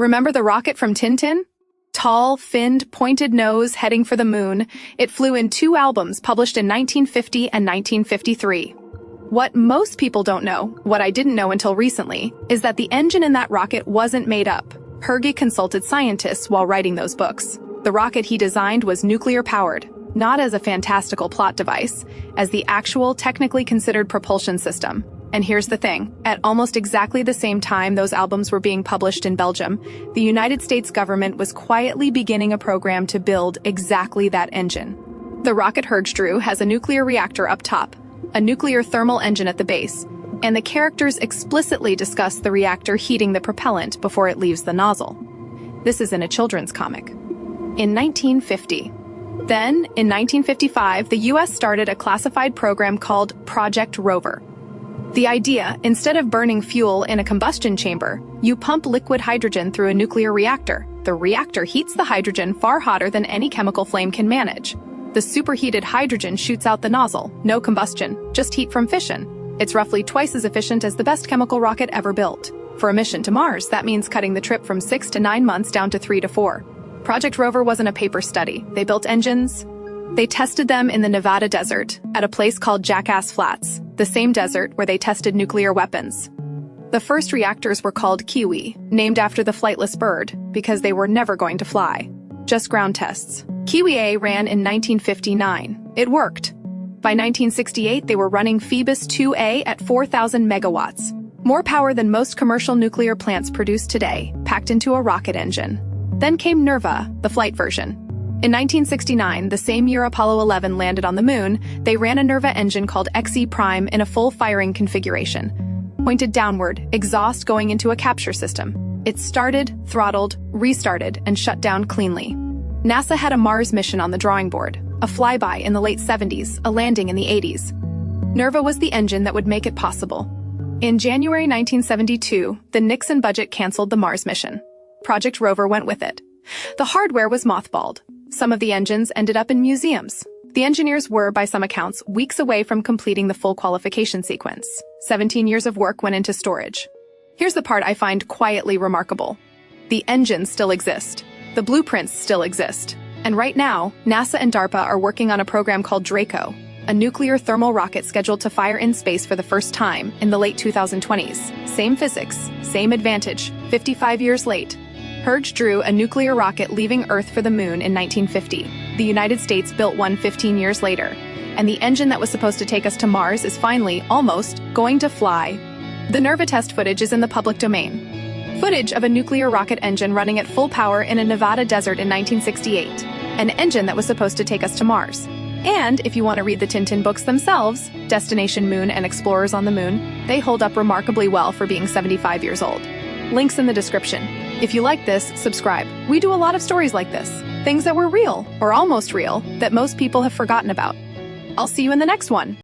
Remember the rocket from Tintin? Tall, finned, pointed nose, heading for the moon. It flew in 2 albums published in 1950 and 1953. What most people don't know, what I didn't know until recently, is that the engine in that rocket wasn't made up. Hergé consulted scientists while writing those books. The rocket he designed was nuclear-powered, not as a fantastical plot device, as the actual, technically considered propulsion system. And here's the thing, at almost exactly the same time those albums were being published in Belgium, the United States government was quietly beginning a program to build exactly that engine. The rocket Hergé has a nuclear reactor up top, a nuclear thermal engine at the base, and the characters explicitly discuss the reactor heating the propellant before it leaves the nozzle. This is in a children's comic. In 1950. Then, in 1955, the US started a classified program called Project Rover. The idea, instead of burning fuel in a combustion chamber, you pump liquid hydrogen through a nuclear reactor. The reactor heats the hydrogen far hotter than any chemical flame can manage. The superheated hydrogen shoots out the nozzle, no combustion, just heat from fission. It's roughly twice as efficient as the best chemical rocket ever built. For a mission to Mars, that means cutting the trip from 6 to 9 months down to 3 to 4. Project Rover wasn't a paper study. They built engines. They tested them in the Nevada desert, at a place called Jackass Flats, the same desert where they tested nuclear weapons. The first reactors were called Kiwi, named after the flightless bird, because they were never going to fly. Just ground tests. Kiwi A ran in 1959. It worked. By 1968, they were running Phoebus 2A at 4,000 megawatts, more power than most commercial nuclear plants produce today, packed into a rocket engine. Then came NERVA, the flight version. In 1969, the same year Apollo 11 landed on the moon, they ran a NERVA engine called XE Prime in a full firing configuration. Pointed downward, exhaust going into a capture system. It started, throttled, restarted, and shut down cleanly. NASA had a Mars mission on the drawing board, a flyby in the late 70s, a landing in the 80s. NERVA was the engine that would make it possible. In January 1972, the Nixon budget canceled the Mars mission. Project Rover went with it. The hardware was mothballed. Some of the engines ended up in museums. The engineers were, by some accounts, weeks away from completing the full qualification sequence. 17 years of work went into storage. Here's the part I find quietly remarkable. The engines still exist. The blueprints still exist. And right now, NASA and DARPA are working on a program called DRACO, a nuclear thermal rocket scheduled to fire in space for the first time in the late 2020s. Same physics, same advantage, 55 years late. Hergé drew a nuclear rocket leaving Earth for the moon in 1950. The United States built one 15 years later. And the engine that was supposed to take us to Mars is finally, almost, going to fly. The NERVA test footage is in the public domain. Footage of a nuclear rocket engine running at full power in a Nevada desert in 1968. An engine that was supposed to take us to Mars. And if you want to read the Tintin books themselves, Destination Moon and Explorers on the Moon, they hold up remarkably well for being 75 years old. Links in the description. If you like this, subscribe. We do a lot of stories like this. Things that were real, or almost real, that most people have forgotten about. I'll see you in the next one.